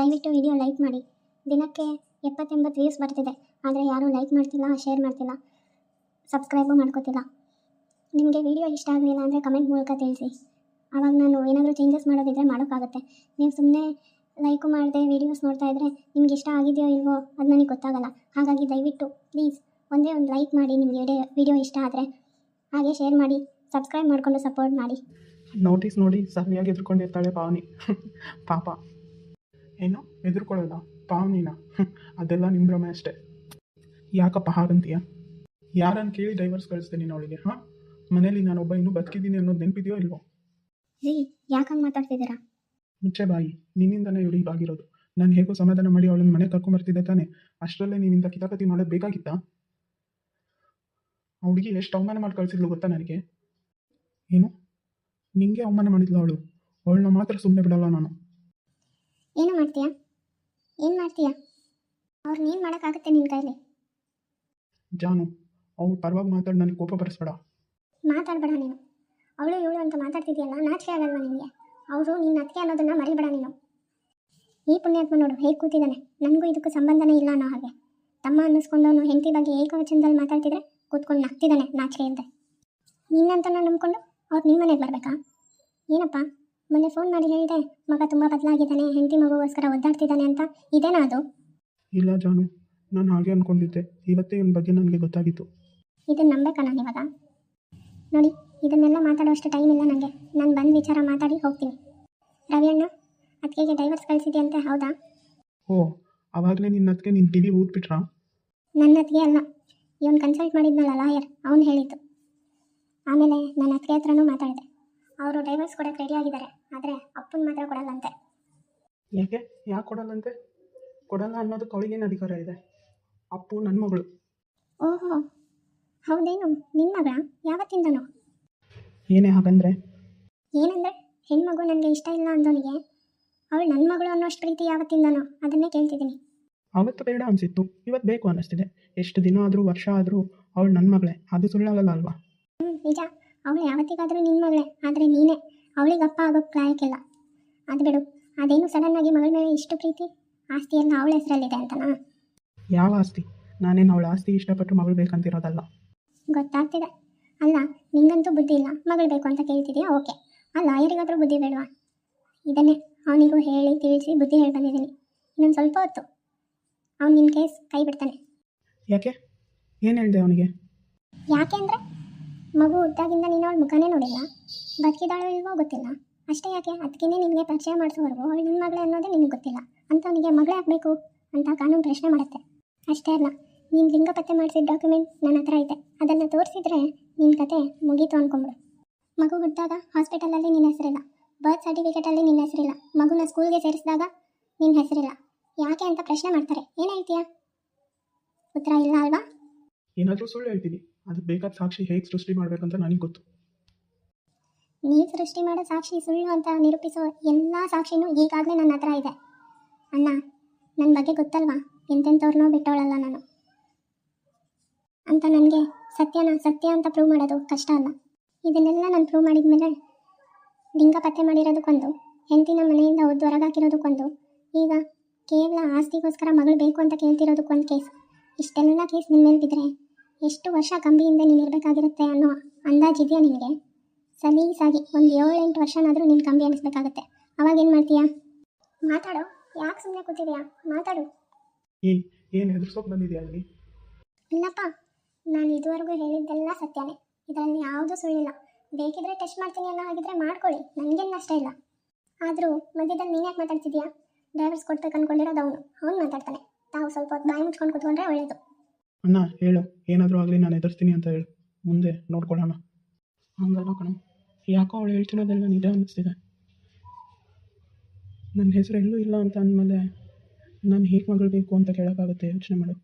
ದಯವಿಟ್ಟು video like ಮಾಡಿ. ದಿನಕ್ಕೆ 70-80 ವ್ಯೂಸ್ ಬರ್ತಿದೆ, ಆದರೆ ಯಾರೂ ಲೈಕ್ ಮಾಡ್ತಿಲ್ಲ, ಶೇರ್ ಮಾಡ್ತಿಲ್ಲ, ಸಬ್ಸ್ಕ್ರೈಬು ಮಾಡ್ಕೋತಿಲ್ಲ. ನಿಮಗೆ ವಿಡಿಯೋ ಇಷ್ಟ ಆಗಲಿಲ್ಲ ಅಂದರೆ ಕಮೆಂಟ್ ಮೂಲಕ ತಿಳಿಸಿ. ಆವಾಗ ನಾನು ಏನಾದರೂ ಚೇಂಜಸ್ ಮಾಡೋದಿದ್ದರೆ ಮಾಡೋಕ್ಕಾಗುತ್ತೆ. ನೀವು ಸುಮ್ಮನೆ ಲೈಕು ಮಾಡದೆ ವೀಡಿಯೋಸ್ ನೋಡ್ತಾ ಇದ್ದರೆ ನಿಮ್ಗೆ ಇಷ್ಟ ಆಗಿದೆಯೋ ಇಲ್ವೋ ಅದು ನನಗೆ ಗೊತ್ತಾಗಲ್ಲ. ಹಾಗಾಗಿ ದಯವಿಟ್ಟು ಪ್ಲೀಸ್ ಒಂದೇ ಒಂದು ಲೈಕ್ ಮಾಡಿ ನಿಮಗೆ ವಿಡಿಯೋ ಇಷ್ಟ ಆದರೆ. ಹಾಗೆ ಶೇರ್ ಮಾಡಿ, ಸಬ್ಸ್ಕ್ರೈಬ್ ಮಾಡಿಕೊಂಡು ಸಪೋರ್ಟ್ ಮಾಡಿ. ನೋಟಿಸ್ ನೋಡಿ ಸರಿಯಾಗಿ ಎದುರ್ಕೊಂಡಿರ್ತಾಳೆ ಪಾವನಿ. ಪಾಪ ಏನು ಎದುರ್ಕೊಳ್ಳೋದ ಪಾವನಿನ? ಅದೆಲ್ಲ ನಿಮ್ಮ ಭ್ರಮೆ ಅಷ್ಟೇ. ಯಾಕಪ್ಪ ಹಾಗಂತೀಯ? ಯಾರನ್ನು ಕೇಳಿ ಡೈವರ್ಸ್ ಕಳಿಸ್ದೆ ನೀನು ಅವಳಿಗೆ? ಹಾಂ, ಮನೇಲಿ ನಾನೊಬ್ಬ ಇನ್ನೂ ಬದುಕಿದ್ದೀನಿ ಅನ್ನೋದು ನೆನಪಿದೆಯೋ ಇಲ್ವೋ? ರೀ, ಯಾಕಂಗೆ ಮಾತಾಡ್ತಿದ್ದೀರಾ? ಮುಚ್ಚೆ ಬಾಯಿ, ನಿನ್ನಿಂದನೇ ಇವಳು ಹೀಗಾಗಿರೋದು. ನಾನು ಹೇಗೋ ಸಮಾಧಾನ ಮಾಡಿ ಅವಳನ್ನ ಮನೆ ಕರ್ಕೊಂಬರ್ತಿದ್ದೆ ತಾನೆ, ಅಷ್ಟರಲ್ಲೇ ನೀವಿಂದ ಕಿತಾಪತಿ ಮಾಡೋದು ಬೇಕಾಗಿತ್ತಾ? ಅವಳಿಗೆ ಎಷ್ಟು ಅವಮಾನ ಮಾಡಿ ಕಳಿಸಿದ್ಲು ಗೊತ್ತಾ ನನಗೆ? ಏನು ನಿಂಗೆ ಅವಮಾನ ಮಾಡಿದ್ಲು ಅವಳು? ಅವಳನ್ನ ಮಾತ್ರ ಸುಮ್ಮನೆ ಬಿಡಲ್ಲ ನಾನು. ಏನು ಮಾಡ್ತೀಯಾ? ಏನು ಮಾಡ್ತೀಯಾ? ಅವ್ರನ್ನೇನು ಮಾಡೋಕ್ಕಾಗುತ್ತೆ ನಿನ್ನ ಕೈಲಿ? ಜಾನು, ಅವಳು ಪರವಾಗಿ ಮಾತಾಡಿ ನನಗೆ ಕೋಪ ಬರೆಸ್ಬೇಡ. ಮಾತಾಡಬೇಡ ನೀನು. ಅವಳು ಇವಳು ಅಂತ ಮಾತಾಡ್ತಿದ್ಯಲ್ಲ, ನಾಚಿಕೆ ಆಗಲ್ವಾ ನಿನಗೆ? ಅವರು ನಿನ್ನ ಅತ್ತಿಗೆ ಅನ್ನೋದನ್ನು ಮರಿಬೇಡ ನೀನು. ಈ ಪುಣ್ಯಾತ್ಮ ನೋಡು ಹೇಗೆ ಕೂತಿದ್ದಾನೆ, ನನಗೂ ಇದಕ್ಕೂ ಸಂಬಂಧನೇ ಇಲ್ಲ ಅನ್ನೋ ಹಾಗೆ. ತಮ್ಮ ಅನ್ನಿಸ್ಕೊಂಡವನು ಹೆಂಡತಿ ಬಗ್ಗೆ ಏಕವಚನದಲ್ಲಿ ಮಾತಾಡ್ತಿದ್ರೆ ಕೂತ್ಕೊಂಡು ನಗ್ತಿದ್ದಾನೆ ನಾಚಿಕೆ ಇಲ್ಲದೆ. ನಿನ್ನಂತ ನಂಬ್ಕೊಂಡು ಅವ್ರು ನಿಮ್ಮ ಮನೆಗೆ ಬರಬೇಕಾ? ಏನಪ್ಪ, ಮೊನ್ನೆ ಫೋನ್ ಮಾಡಿ ಹೇಳಿದೆ ಮಗ ತುಂಬ ಬದಲಾಗಿದ್ದಾನೆ, ಹೆಂಡತಿ ಮಗುಗೋಸ್ಕರ ಒದ್ದಾಡ್ತಿದ್ದಾನೆ ಅಂತ. ಇದೇನಾ ಅದು? ಇಲ್ಲ ಜಾನು, ನಾನು ಹಾಗೆ ಅಂದ್ಕೊಂಡಿದ್ದೆ. ಇವತ್ತೇ ಇವನ ಬಗ್ಗೆ ನನಗೆ ಗೊತ್ತಾಗಿತ್ತು. ಇದನ್ನು ನಂಬೇಕಾ ನಾನು ಇವಾಗ? ನೋಡಿ, ಇದನ್ನೆಲ್ಲ ಮಾತಾಡೋಷ್ಟು ಟೈಮ್ ಇಲ್ಲ ನನಗೆ. ನಾನು ಬಂದು ವಿಚಾರ ಮಾತಾಡಿ ಹೋಗ್ತೀನಿ. ರವಿಯಣ್ಣ, ಅದಕ್ಕೆ ಡೈವರ್ಸ್ ಕಳಿಸಿದೆಯಂತೆ, ಹೌದಾ? ಓ, ಆವಾಗಲೇ ನಿನ್ನ ಅದಕ್ಕೆ ನಿನ್ನ ಟಿವಿ ಊದ್ಬಿಟ್ರಾ? ನನ್ನ ಅತ್ತಿಗೆ ಅಲ್ಲ, ಇವನು ಕನ್ಸಲ್ಟ್ ಮಾಡಿದ್ನಲ್ಲ ಲಾಯರ್, ಅವನು ಹೇಳಿದ್ದು. ಆಮೇಲೆ ನನ್ನ ಅತ್ತಿಗೆ ಹತ್ರನೂ ಮಾತಾಡಿದೆ. ಅವರು ಡೈವರ್ಸ್ ಕೊಡೋಕ್ಕೆ ರೆಡಿ ಆಗಿದ್ದಾರೆ, ಆದರೆ ಅಪ್ಪನ ಮಾತ್ರ ಕೊಡಲ್ಲಂತೆ. ಯಾಕೆ ಕೊಡಲ್ಲಂತೆ? ಕೊಡಲ್ಲ ಅನ್ನೋದಕ್ಕೆ ಅವಳಿಗೇನು ಅಧಿಕಾರ ಇದೆ? ಅಪ್ಪು ನನ್ನ ಮಗಳು. ಓಹೋ, ಹೌದೇನು? ನಿಮ್ಮ ಮಗಳ? ಯಾವತ್ತಿಂದನೋ? ಏನೇ ಹಾಗಂದ್ರೆ? ಏನಂದರೆ, ಹೆಣ್ಮಗು ನನಗೆ ಇಷ್ಟ ಇಲ್ಲ ಅಂದವನಿಗೆ ಅವಳು ನನ್ನ ಮಗಳು ಅನ್ನೋಷ್ಟು ಪ್ರೀತಿ ಯಾವತ್ತಿಂದನೋ, ಅದನ್ನೇ ಕೇಳ್ತಿದ್ದೀನಿ. ಅವತ್ತು ಬೇಡ ಅನಿಸಿತ್ತು, ಇವತ್ತು ಬೇಕು ಅನ್ನಿಸ್ತಿದೆ. ಎಷ್ಟು ದಿನ ಆದರೂ ವರ್ಷ ಆದರೂ ಅವಳು ನನ್ನ ಮಗಳೇ, ಅದು ಸುಳ್ಳಾಗಲ್ಲ ಅಲ್ವಾ? ನಿಜ, ಅವಳು ಯಾವತ್ತಿಗಾದರೂ ನಿನ್ನ ಮಗಳೇ, ಆದರೆ ನೀನೇ ಅವಳಿಗೆ ಅಪ್ಪ ಆಗೋಕ್ಕೆ ಲಾಯಕ್ಕಿಲ್ಲ. ಅದು ಬಿಡು, ಅದೇನು ಸಡನ್ನಾಗಿ ಮಗಳ ಮೇಲೆ ಇಷ್ಟು ಪ್ರೀತಿ? ಆಸ್ತಿ ಎಲ್ಲ ಅವಳ ಹೆಸರಲ್ಲಿದೆ ಅಂತನಾ? ಯಾವ ಆಸ್ತಿ? ನಾನೇನು ಅವಳ ಆಸ್ತಿ ಇಷ್ಟಪಟ್ಟು ಮಗಳು ಬೇಕಂತಿರೋದಲ್ಲ. ಗೊತ್ತಾಗ್ತಿದೆ. ಅಲ್ಲ, ನಿಂಗಂತೂ ಬುದ್ಧಿ ಇಲ್ಲ, ಮಗಳು ಬೇಕು ಅಂತ ಕೇಳ್ತಿದ್ಯಾ? ಓಕೆ, ಆ ಲಾಯರಿಗಾದರೂ ಬುದ್ಧಿ ಬೇಡವಾ? ಇದನ್ನೇ ಅವನಿಗೂ ಹೇಳಿ ತಿಳಿಸಿ ಬುದ್ಧಿ ಹೇಳಿ ಬಂದಿದ್ದೀನಿ. ಇನ್ನೊಂದು ಸ್ವಲ್ಪ ಹೊತ್ತು ಅವ್ನು ನಿನ್ನ ಕೇಸ್ ಕೈ ಬಿಡ್ತಾನೆ. ಯಾಕೆ? ಏನು ಹೇಳಿದೆ ಅವನಿಗೆ? ಯಾಕೆ ಅಂದರೆ, ಮಗು ಹುಟ್ಟಾಗಿಂದ ನೀನು ಅವಳ ಮುಖನೇ ನೋಡಿಲ್ಲ, ಬದುಕಿದಾಳೋ ಇಲ್ವೋ ಗೊತ್ತಿಲ್ಲ. ಅಷ್ಟೇ ಯಾಕೆ, ಅದಕ್ಕೇ ನಿನಗೆ ಪರಿಚಯ ಮಾಡಿಸೋವರೆಗೂ ಅವಳು ನಿನ್ನ ಮಗಳೇ ಅನ್ನೋದೇ ನಿನಗೆ ಗೊತ್ತಿಲ್ಲ ಅಂತ ಅವನಿಗೆ ಮಗಳೇ ಆಗಬೇಕು ಅಂತ ಕಾನೂನು ಪ್ರಶ್ನೆ ಮಾಡುತ್ತೆ. ಅಷ್ಟೇ ಅಲ್ಲ, ನೀನು ಲಿಂಗ ಪತ್ತೆ ಮಾಡಿಸಿದ ಡಾಕ್ಯುಮೆಂಟ್ ನನ್ನ ಹತ್ರ ಐತೆ, ಅದನ್ನು ತೋರಿಸಿದ್ರೆ ನಿನ್ನ ಕತೆ ಮುಗೀತು ಅಂದ್ಕೊಂಬಿಡು. ಮಗು ಹುಟ್ಟಿದಾಗ ಹಾಸ್ಪಿಟಲಲ್ಲಿ ನಿನ್ನ ಹೆಸರಿಲ್ಲ, ಬರ್ತ್ ಸರ್ಟಿಫಿಕೇಟಲ್ಲಿ ನಿನ್ನ ಹೆಸರಿಲ್ಲ, ಮಗುನ ಸ್ಕೂಲ್ಗೆ ಸೇರಿಸಿದಾಗ ನಿನ್ನ ಹೆಸರಿಲ್ಲ. ಯಾಕೆ ಅಂತ ಪ್ರಶ್ನೆ ಮಾಡ್ತಾರೆ. ಏನು ಹೇಳ್ತೀಯಾ? ಉತ್ತರ ಇಲ್ಲ ಅಲ್ವಾ? ಏನಾದರೂ ಸುಳ್ಳು ಹೇಳ್ತೀವಿ, ಅದಕ್ಕೆ ಬೇಕಾದ ಸಾಕ್ಷಿ ಹೇಗೆ ಸೃಷ್ಟಿ ಮಾಡಬೇಕಂತ ನನಗೆ ಗೊತ್ತು. ನೀವು ಸೃಷ್ಟಿ ಮಾಡೋ ಸಾಕ್ಷಿ ಸುಳ್ಳು ಅಂತ ನಿರೂಪಿಸೋ ಎಲ್ಲ ಸಾಕ್ಷಿನೂ ಈಗಾಗಲೇ ನನ್ನ ಹತ್ರ ಇದೆ. ಅಣ್ಣ, ನನ್ನ ಬಗ್ಗೆ ಗೊತ್ತಲ್ವಾ, ಎಂತೆಂಥವ್ರನ್ನೋ ಬಿಟ್ಟೋಳಲ್ಲ ನಾನು ಅಂತ. ನನಗೆ ಸತ್ಯ ಅಂತ ಪ್ರೂವ್ ಮಾಡೋದು ಕಷ್ಟ ಅಲ್ಲ. ಇದನ್ನೆಲ್ಲ ನಾನು ಪ್ರೂವ್ ಮಾಡಿದ್ಮೇಲೆ ಲಿಂಗ ಪತ್ತೆ ಮಾಡಿರೋದಕ್ಕೊಂದು, ಹೆಂಡತಿನ ಮನೆಯಿಂದ ಒದ್ದು ಹೊರಗಾಕಿರೋದಕ್ಕೊಂದು, ಈಗ ಕೇವಲ ಆಸ್ತಿಗೋಸ್ಕರ ಮಗಳು ಬೇಕು ಅಂತ ಕೇಳ್ತಿರೋದಕ್ಕೊಂದು ಕೇಸ್. ಇಷ್ಟೆಲ್ಲ ಕೇಸ್ ನಿಮ್ಮ ಮೇಲೆ ಬಿದ್ದರೆ ಎಷ್ಟು ವರ್ಷ ಕಂಬಿಯಿಂದ ನೀನು ಇರಬೇಕಾಗಿರುತ್ತೆ ಅನ್ನೋ ಅಂದಾಜಿದೆಯಾ ನಿನಗೆ? ಸಲೀಸಾಗಿ ಒಂದು 7-8 ವರ್ಷನಾದರೂ ನೀನು ಕಂಬಿ ಅನಿಸ್ಬೇಕಾಗತ್ತೆ. ಅವಾಗೇನು ಮಾಡ್ತೀಯಾ? ಮಾತಾಡೋ, ಯಾಕೆ ಸುಮ್ಮನೆ ಕೂತಿದೆಯಾ? ಮಾತಾಡು. ಏನು ಹೆದರ್ಸೋಕೆ ಬಂದಿದೆಯಾ ಅಲ್ಲಿ? ಇಲ್ಲಪ್ಪ, ನಾನು ಇದುವರೆಗೂ ಹೇಳಿದ್ದೆಲ್ಲ ಸತ್ಯನೇ, ಇದರಲ್ಲಿ ಯಾವುದೂ ಸುಳ್ಳಿಲ್ಲ. ಬೇಕಿದ್ರೆ ಟೆಸ್ಟ್ ಮಾಡ್ತೀನಿ ಅನ್ನೋ ಹಾಗಿದ್ರೆ ಮಾಡ್ಕೊಳ್ಳಿ, ನನಗೇನು ಅಷ್ಟೇ ಇಲ್ಲ. ಆದರೂ ಮಧ್ಯದಲ್ಲಿ ನೀನು ಯಾಕೆ ಮಾತಾಡ್ತಿದ್ಯಾ? ಡೈವರ್ಸ್ ಕೊಡ್ಬೇಕು ಅಂದ್ಕೊಂಡಿರೋದು ಅವನು ಮಾತಾಡ್ತಾನೆ. ತಾವು ಸ್ವಲ್ಪ ಹೊತ್ತು ಬಾಯಿ ಮುಚ್ಕೊಂಡು ಕೂತ್ಕೊಂಡ್ರೆ ಒಳ್ಳೆಯದು. ಅಣ್ಣ ಹೇಳು, ಏನಾದರೂ ಆಗಲಿ ನಾನು ಎದುರಿಸ್ತೀನಿ ಅಂತ ಹೇಳು, ಮುಂದೆ ನೋಡ್ಕೊಳ್ಳೋಣ. ಹಂಗಲ್ಲ ಕಣ, ಯಾಕೋ ಅವಳು ಹೇಳ್ತಿರೋದೆಲ್ಲ ನಿಜ ಅನ್ನಿಸ್ತಿದೆ. ನನ್ನ ಹೆಸರು ಎಲ್ಲೂ ಇಲ್ಲ ಅಂತ ಅಂದಮೇಲೆ ನಾನು ಹೇಗೆ ಮಗಳು ಬೇಕು ಅಂತ ಕೇಳೋಕ್ಕಾಗುತ್ತೆ? ಯೋಚನೆ ಮಾಡು.